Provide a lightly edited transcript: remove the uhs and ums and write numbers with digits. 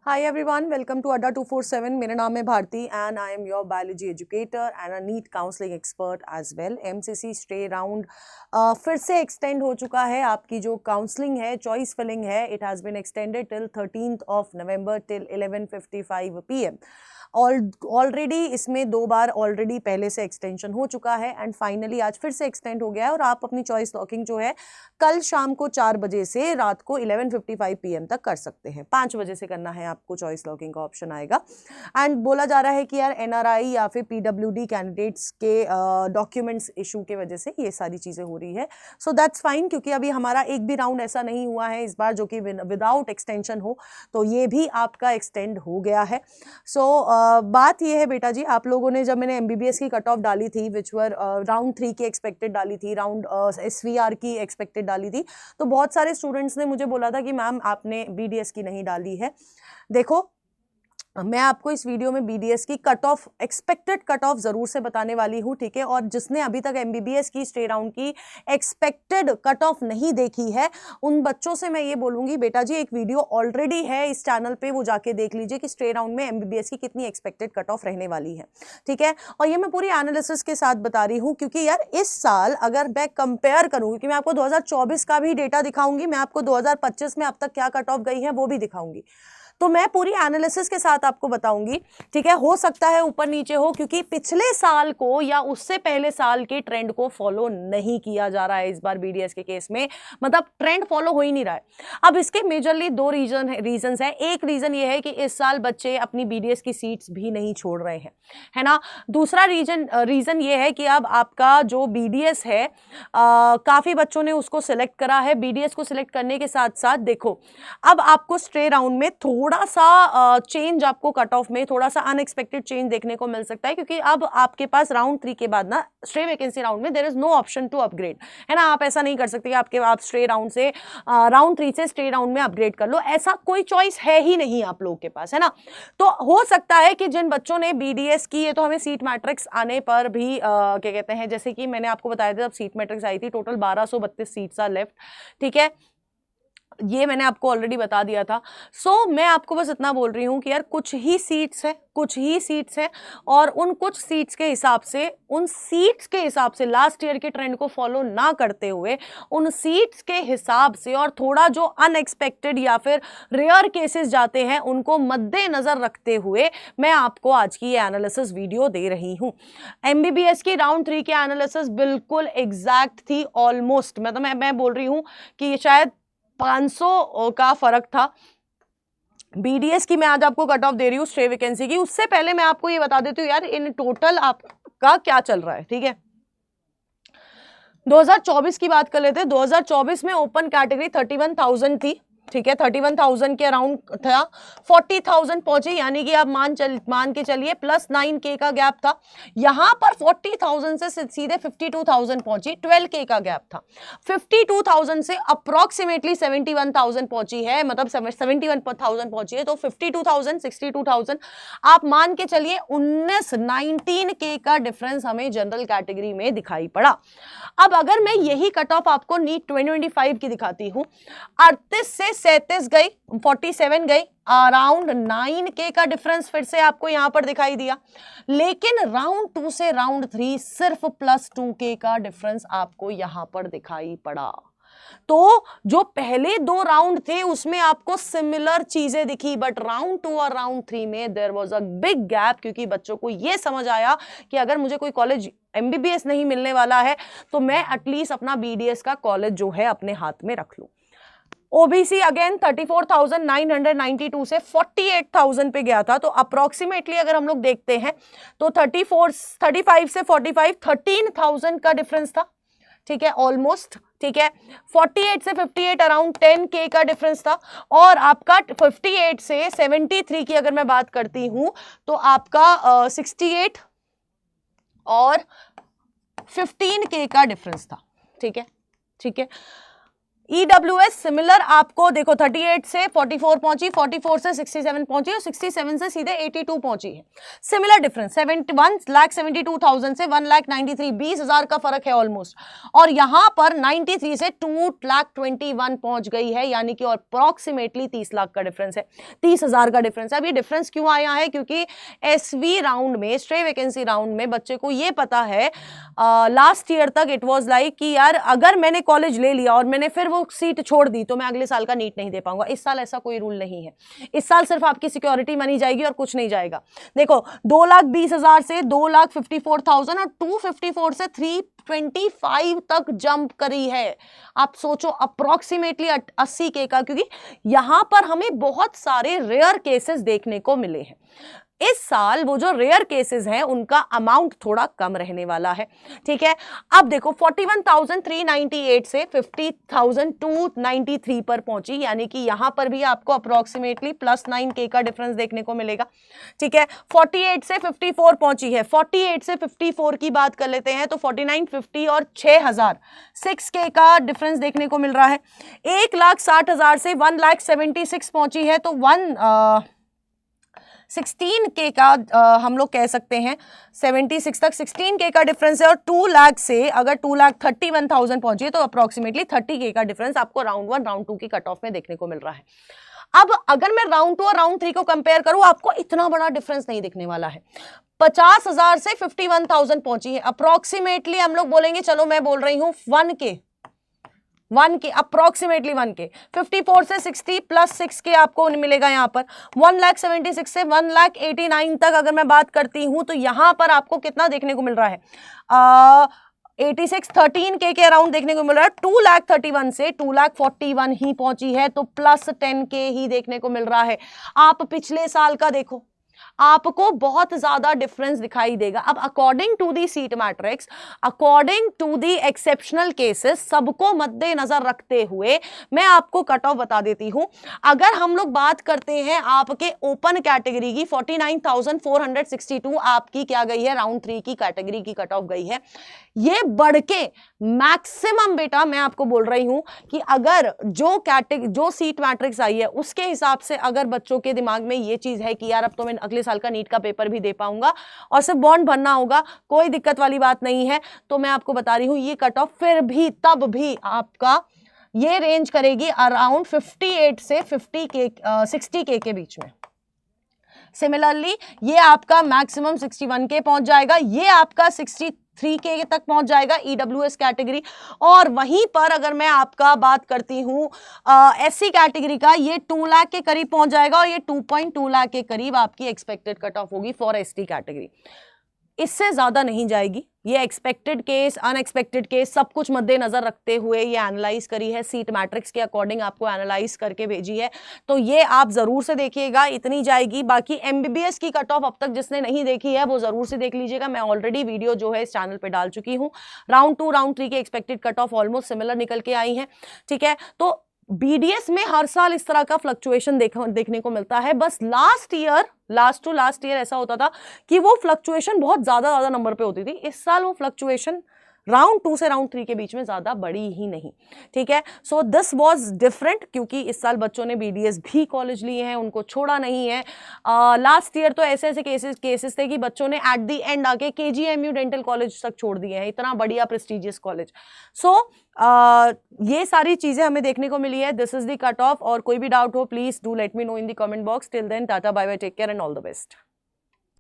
Hi everyone, welcome to Adda 247. मेरा नाम है Bharti and I am your biology educator and a NEET counseling expert as well. MCC stay round फिर से extend हो चुका है. आपकी जो counseling है, choice filling है, it has been extended till 13th of November till 11:55 PM. Already इसमें 2 बार ऑलरेडी पहले से एक्सटेंशन हो चुका है एंड फाइनली आज फिर से एक्सटेंड हो गया है और आप अपनी चॉइस लॉकिंग जो है कल शाम को 4 बजे से रात को 11:55 PM तक कर सकते हैं. 5 बजे से करना है आपको, चॉइस लॉकिंग का ऑप्शन आएगा. एंड बोला जा रहा है कि यार NRI या फिर PWD कैंडिडेट्स के डॉक्यूमेंट्स इशू के वजह से ये सारी चीज़ें हो रही है. सो दैट्स फाइन, क्योंकि अभी हमारा एक भी राउंड ऐसा नहीं हुआ है इस बार जो कि विदाउट एक्सटेंशन हो, तो ये भी आपका एक्सटेंड हो गया है. सो बात ये है बेटा जी, आप लोगों ने जब मैंने MBBS की कट ऑफ डाली थी विच वर राउंड 3 की एक्सपेक्टेड डाली थी, राउंड SVR की एक्सपेक्टेड डाली थी, तो बहुत सारे स्टूडेंट्स ने मुझे बोला था कि मैम आपने BDS की नहीं डाली है. देखो, मैं आपको इस वीडियो में BDS की cut off, expected cut off जरूर से बताने वाली हूँ, ठीक है. और जिसने अभी तक MBBS की स्टे राउंड की एक्सपेक्टेड कट ऑफ नहीं देखी है उन बच्चों से मैं ये बोलूंगी बेटा जी, एक वीडियो ऑलरेडी है इस चैनल पे, वो जाके देख लीजिए कि स्टे राउंड में MBBS की कितनी एक्सपेक्टेड कट ऑफ रहने वाली है, ठीक है. और ये मैं पूरी एनालिसिस के साथ बता रही हूँ, क्योंकि यार इस साल अगर मैं कंपेयर करूँ, क्योंकि मैं आपको 2024 का भी डेटा दिखाऊंगी, मैं आपको 2025 में अब तक क्या कट ऑफ गई है वो भी दिखाऊंगी, तो मैं पूरी एनालिसिस के साथ आपको बताऊंगी, ठीक है. हो सकता है ऊपर नीचे हो, क्योंकि पिछले साल को या उससे पहले साल के ट्रेंड को फॉलो नहीं किया जा रहा है इस बार BDS के केस में, मतलब ट्रेंड फॉलो हो ही नहीं रहा है. अब इसके मेजरली 2 रीजन है. एक रीजन ये है कि इस साल बच्चे अपनी BDS की सीट्स भी नहीं छोड़ रहे हैं, है ना. दूसरा रीजन ये है कि अब आपका जो BDS है, काफी बच्चों ने उसको सिलेक्ट करा है. BDS को सिलेक्ट करने के साथ साथ देखो, अब आपको स्ट्रे राउंड में थोड़ा सा चेंज, आपको कट ऑफ में थोड़ा सा अनएक्सपेक्टेड चेंज देखने को मिल सकता है, क्योंकि अब आपके पास राउंड 3 के बाद ना स्ट्रे वैकेंसी राउंड में there is no option to upgrade, है ना. आप ऐसा नहीं कर सकते कि आप स्ट्रे राउंड से राउंड 3 से स्ट्रे राउंड में अपग्रेड कर लो, ऐसा कोई चॉइस है ही नहीं आप लोगों के पास, है ना. तो हो सकता है कि जिन बच्चों ने BDS की, ये तो हमें सीट मैट्रिक्स आने पर भी क्या कहते हैं, जैसे कि मैंने आपको बताया था जब सीट मैट्रिक्स आई थी, टोटल 1232 सीट्स आर लेफ्ट, ठीक है. ये मैंने आपको ऑलरेडी बता दिया था. सो मैं आपको बस इतना बोल रही हूं कि यार कुछ ही सीट्स हैं और उन कुछ सीट्स के हिसाब से, उन सीट्स के हिसाब से लास्ट ईयर के ट्रेंड को फॉलो ना करते हुए, उन सीट्स के हिसाब से और थोड़ा जो अनएक्सपेक्टेड या फिर रेयर केसेस जाते हैं उनको मद्देनजर रखते हुए मैं आपको आज की ये एनालिसिस वीडियो दे रही हूं. MBBS की राउंड 3 की एनालिसिस बिल्कुल एग्जैक्ट थी, ऑलमोस्ट, मतलब मैं बोल रही हूं कि शायद 500 का फर्क था. BDS की मैं आज आपको कट ऑफ दे रही हूँ स्ट्रे वैकेंसी की. उससे पहले मैं आपको ये बता देती हूँ यार इन टोटल आपका क्या चल रहा है, ठीक है. 2024 की बात कर लेते हैं. 2024 में ओपन कैटेगरी 31,000 थी, ठीक है. 31,000 के अराउंड था, 40,000 पहुंची, यानी कि आप मान के चलिए +9K का गैप था. यहां पर 40,000 से सीधे 52,000 पहुंची, 12K का गैप था. 52,000 से अप्रोक्सीमेटली 71,000 पहुंची है, मतलब 71,000 पहुंची है, तो 52,000 62,000 आप मान के चलिए 19K का डिफरेंस हमें जनरल कैटेगरी में दिखाई पड़ा. अब अगर मैं यही कट ऑफ आपको नीट 2025 की दिखाती हूं, 38 से 37 गई, 47 गई, अराउंड 9K का डिफरेंस फिर से आपको यहां पर दिखाई दिया. लेकिन राउंड 2 से राउंड 3 सिर्फ +2K का डिफरेंस आपको यहां पर दिखाई पड़ा. तो जो पहले 2 राउंड थे उसमें आपको सिमिलर चीजें दिखी, बट राउंड 2 और राउंड 3 में there was a big gap, क्योंकि बच्चों को यह समझ आया कि अगर मुझे कोई कॉलेज MBBS नहीं मिलने वाला है तो मैं एटलीस्ट अपना BDS का कॉलेज जो है अपने हाथ में रख लूं. OBC अगेन 34,992 से 48,000 पे गया था, तो अप्रोक्सीमेटली अगर हम लोग देखते हैं तो 35 से 45 13,000 का डिफरेंस था, ठीक है, ऑलमोस्ट, ठीक है. 48 से 58 अराउंड 10K का डिफरेंस था. और आपका 58 से 73 की अगर मैं बात करती हूं तो आपका 68 और 15K का डिफरेंस था, ठीक है, ठीक है. EWS सिमिलर आपको देखो 38 से 44 पहुंची, 44 से 67 पहुंची और 67 से सीधे 82 पहुंची है। सिमिलर डिफरेंस 1,72,000 से 1,93,000, 20,000 का फर्क है ऑलमोस्ट। और यहां पर 93 से 2,21,000 पहुंच गई है, यानी कि अप्रॉक्सीमेटली 30 लाख का डिफरेंस है, 30,000 का डिफरेंस है। अब ये डिफरेंस क्यों आया है? क्योंकि एसवी राउंड में, स्ट्रे वैकेंसी राउंड में बच्चे को ये पता है लास्ट ईयर तक इट वाज लाइक कि यार अगर मैंने कॉलेज ले लिया और मैंने फिर वो सीट छोड़ दी तो मैं अगले साल का नीट नहीं दे पाऊंगा। इस साल ऐसा कोई रूल नहीं है, इस साल सिर्फ आपकी सिक्योरिटी मनी जाएगी और कुछ नहीं जाएगा। देखो 2,20,000 से 2,54,000 और 254 से 325 तक जंप करी है। आप सोचो अप्रोक्सीमेटली 80 के का, क्योंकि यहां पर हमें बहुत सारे रेयर केसेस देखने को मिले हैं। इस साल वो जो रेयर केसेस हैं उनका अमाउंट थोड़ा कम रहने वाला है, ठीक है। अब देखो 41,398 से 50,293 पर पहुंची, यानी कि यहां पर भी आपको अप्रोक्सीमेटली +9K का डिफरेंस देखने को मिलेगा, ठीक है। 48 से 54 पहुंची है, 48 से 54 की बात कर लेते हैं तो 49, 50 और 6,000 6K का डिफरेंस देखने को मिल रहा है। 1,60,000 से 1,76 पहुंची है तो 16K का हम लोग कह सकते हैं 76 तक 16K का डिफरेंस है। और 2 लाख से अगर 2,31,000 पहुंची तो अप्रोक्सीमेटली 30K का डिफरेंस आपको राउंड 1 राउंड 2 की कट ऑफ में देखने को मिल रहा है। अब अगर मैं राउंड 2 और राउंड 3 को कंपेयर करूं, आपको इतना बड़ा डिफरेंस नहीं दिखने वाला है। 50,000 से 51,000 पहुंची है, अप्रोक्सीमेटली हम लोग बोलेंगे, चलो मैं बोल रही हूं 1K अप्रोक्सीमेटली 1K। 54 से 60 +6K आपको मिलेगा यहाँ पर। 1,76,000 से 1,89,000 तक अगर मैं बात करती हूं तो यहां पर आपको कितना देखने को मिल रहा है? 86 13K के अराउंड देखने को मिल रहा है। 2,31,000 से 2,41,000 ही पहुंची है तो +10K ही देखने को मिल रहा है। आप पिछले साल का देखो, आपको बहुत ज्यादा डिफरेंस दिखाई देगा। अब according to the seat matrix, according to the exceptional cases, सबको मद्देनजर रखते हुए मैं आपको कट ऑफ बता देती हूं। अगर हम लोग बात करते हैं आपके ओपन कैटेगरी की, 49,462 आपकी क्या गई है? राउंड 3 की कैटेगरी की कट ऑफ गई है। ये बढ़ के मैक्सिमम, बेटा मैं आपको बोल रही हूं कि अगर जो सीट मैट्रिक्स आई है उसके हिसाब से अगर बच्चों के दिमाग में ये चीज है कि यार अब तो मैं अगले साल का नीट का पेपर भी दे पाऊंगा और सिर्फ बॉन्ड भरना होगा, कोई दिक्कत वाली बात नहीं है, तो मैं आपको बता रही हूं ये कट ऑफ फिर भी तब भी आपका ये रेंज करेगी अराउंड 58 से 60K के बीच में। सिमिलरली ये आपका मैक्सिमम 61K पहुंच जाएगा, ये आपका 63K तक पहुंच जाएगा EWS कैटेगरी। और वहीं पर अगर मैं आपका बात करती हूं SC कैटेगरी का, ये 2 लाख के करीब पहुंच जाएगा और ये 2.2 लाख के करीब आपकी एक्सपेक्टेड कट ऑफ होगी फॉर ST कैटेगरी। इससे ज्यादा नहीं जाएगी। ये एक्सपेक्टेड केस, अनएक्सपेक्टेड केस सब कुछ मद्देनजर रखते हुए ये एनालाइज करी है, सीट मैट्रिक्स के अकॉर्डिंग आपको एनालाइज करके भेजी है, तो ये आप जरूर से देखिएगा, इतनी जाएगी। बाकी MBBS की कट ऑफ अब तक जिसने नहीं देखी है वो जरूर से देख लीजिएगा, मैं ऑलरेडी वीडियो जो है इस चैनल पे डाल चुकी हूँ। राउंड 2 राउंड 3 की expected cut off almost similar निकल के आई है, ठीक है। तो BDS में हर साल इस तरह का फ्लक्चुएशन देखने को मिलता है। बस लास्ट टू लास्ट ईयर ऐसा होता था कि वो फ्लक्चुएशन बहुत ज्यादा नंबर पे होती थी। इस साल वो फ्लक्चुएशन राउंड 2 से राउंड 3 के बीच में ज्यादा बड़ी ही नहीं, ठीक है। सो दिस वाज डिफरेंट, क्योंकि इस साल बच्चों ने BDS भी कॉलेज लिए हैं, उनको छोड़ा नहीं है। लास्ट ईयर तो ऐसे केसेस थे कि बच्चों ने एट द एंड आके KGMU डेंटल कॉलेज तक छोड़ दिए हैं, इतना बढ़िया प्रेस्टिजियस कॉलेज। सो ये सारी चीजें हमें देखने को मिली है। This is the cut off, और कोई भी डाउट हो please do let me know in the comment box. Till then tata bye bye, take care and all the best.